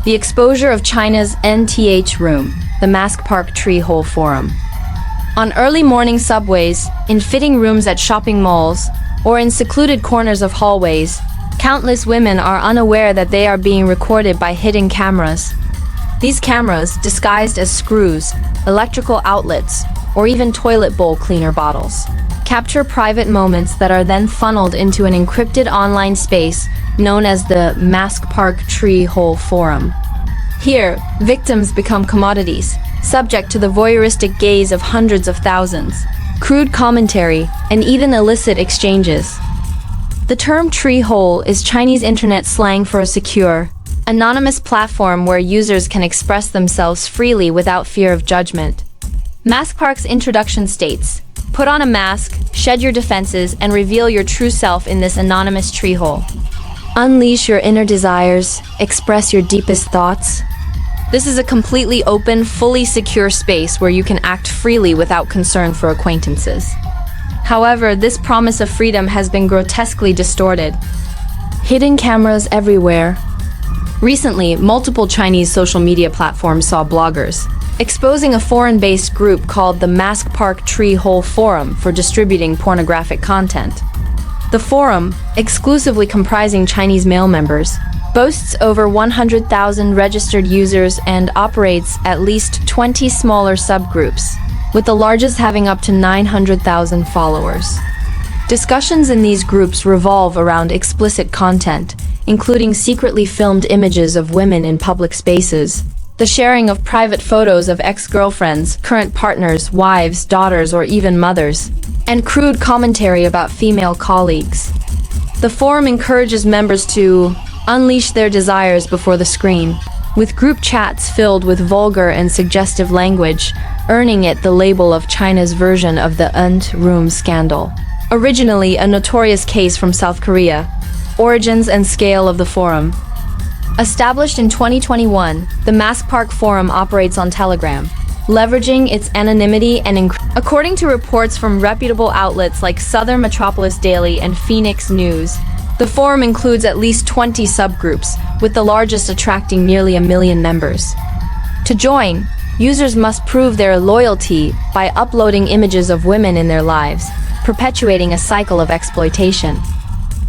the exposure of China's NTH room, the MaskPark Tree Hole Forum. On early morning subways, in fitting rooms at shopping malls, or in secluded corners of hallways, countless women are unaware that they are being recorded by hidden cameras. These cameras, disguised as screws, electrical outlets, or even toilet bowl cleaner bottles, capture private moments that are then funneled into an encrypted online space known as the MaskPark Tree Hole Forum. Here, victims become commodities, subject to the voyeuristic gaze of hundreds of thousands, crude commentary, and even illicit exchanges. The term tree hole is Chinese internet slang for a secure, anonymous platform where users can express themselves freely without fear of judgment. MaskPark's introduction states, "Put on a mask, shed your defenses, and reveal your true self in this anonymous tree hole. Unleash your inner desires, express your deepest thoughts." This is a completely open, fully secure space where you can act freely without concern for acquaintances. However, this promise of freedom has been grotesquely distorted. Hidden cameras everywhere. Recently, multiple Chinese social media platforms saw bloggers exposing a foreign-based group called the MaskPark Tree Hole Forum for distributing pornographic content. The forum, exclusively comprising Chinese male members, boasts over 100,000 registered users and operates at least 20 smaller subgroups, with the largest having up to 900,000 followers. Discussions in these groups revolve around explicit content, including secretly filmed images of women in public spaces, the sharing of private photos of ex-girlfriends, current partners, wives, daughters, or even mothers, and crude commentary about female colleagues. The forum encourages members to unleash their desires before the screen, with group chats filled with vulgar and suggestive language, earning it the label of China's version of the room scandal. Originally a notorious case from South Korea, origins and scale of the forum. Established in 2021, the MaskPark Forum operates on Telegram, leveraging its anonymity and according to reports from reputable outlets like Southern Metropolis Daily and Phoenix News. The forum includes at least 20 subgroups, with the largest attracting nearly 1 million members. To join, users must prove their loyalty by uploading images of women in their lives, perpetuating a cycle of exploitation.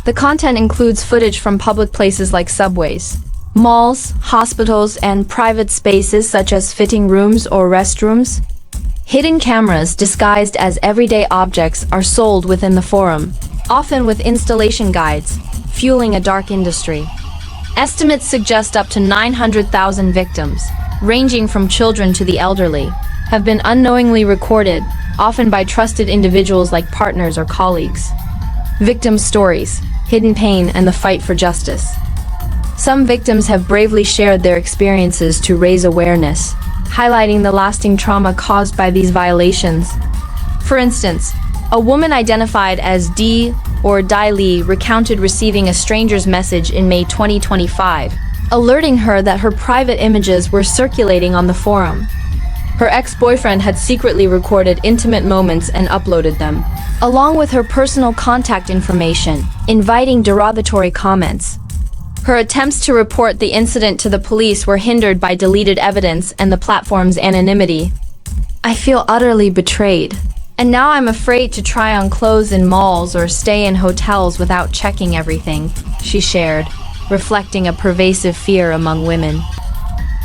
The content includes footage from public places like subways, malls, hospitals, and private spaces such as fitting rooms or restrooms. Hidden cameras disguised as everyday objects are sold within the forum, often with installation guides, fueling a dark industry. Estimates suggest up to 900,000 victims, ranging from children to the elderly, have been unknowingly recorded, often by trusted individuals like partners or colleagues. Victim stories, hidden pain, and the fight for justice. Some victims have bravely shared their experiences to raise awareness, highlighting the lasting trauma caused by these violations. For instance, a woman identified as D or Dai Li recounted receiving a stranger's message in May 2025, alerting her that her private images were circulating on the forum. Her ex-boyfriend had secretly recorded intimate moments and uploaded them, along with her personal contact information, inviting derogatory comments. Her attempts to report the incident to the police were hindered by deleted evidence and the platform's anonymity. "I feel utterly betrayed. And now I'm afraid to try on clothes in malls or stay in hotels without checking everything," she shared, reflecting a pervasive fear among women.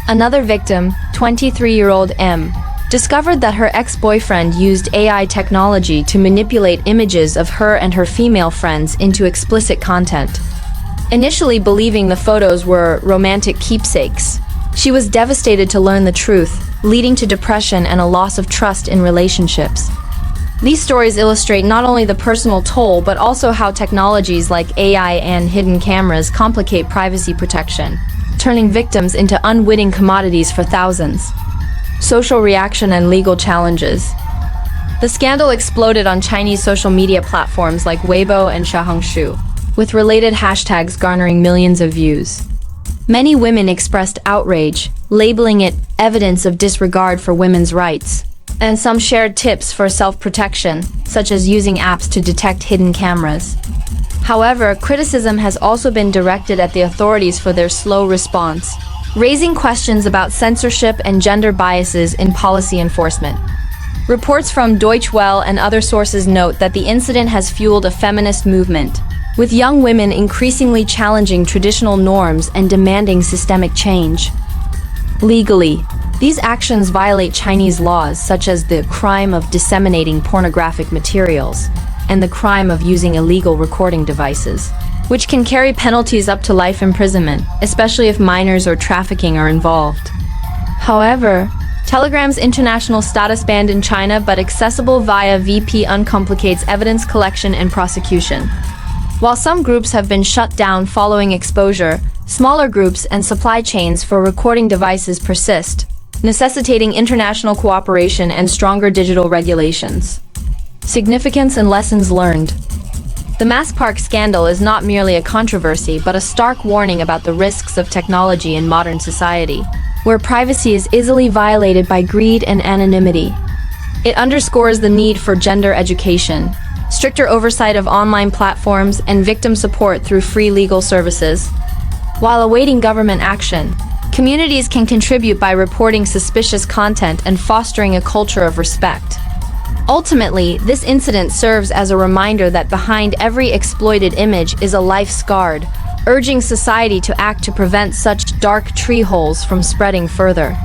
Another victim, 23-year-old M, discovered that her ex-boyfriend used AI technology to manipulate images of her and her female friends into explicit content. Initially believing the photos were romantic keepsakes, she was devastated to learn the truth, leading to depression and a loss of trust in relationships. These stories illustrate not only the personal toll, but also how technologies like AI and hidden cameras complicate privacy protection, turning victims into unwitting commodities for thousands. Social reaction and legal challenges. The scandal exploded on Chinese social media platforms like Weibo and Xiaohongshu, with related hashtags garnering millions of views. Many women expressed outrage, labeling it evidence of disregard for women's rights. And some shared tips for self-protection, such as using apps to detect hidden cameras. However, criticism has also been directed at the authorities for their slow response. raising questions about censorship and gender biases in policy enforcement. Reports from Deutsche Welle and other sources note that the incident has fueled a feminist movement, with young women increasingly challenging traditional norms and demanding systemic change. Legally, these actions violate Chinese laws such as the crime of disseminating pornographic materials and the crime of using illegal recording devices, which can carry penalties up to life imprisonment, especially if minors or trafficking are involved. However, Telegram's international status banned in China but accessible via VP uncomplicates evidence collection and prosecution. While some groups have been shut down following exposure, smaller groups and supply chains for recording devices persist, necessitating international cooperation and stronger digital regulations. Significance and lessons learned. The MaskPark scandal is not merely a controversy but a stark warning about the risks of technology in modern society, where privacy is easily violated by greed and anonymity. It underscores the need for gender education, stricter oversight of online platforms, and victim support through free legal services. While awaiting government action, communities can contribute by reporting suspicious content and fostering a culture of respect. Ultimately, this incident serves as a reminder that behind every exploited image is a life scarred, urging society to act to prevent such dark tree holes from spreading further.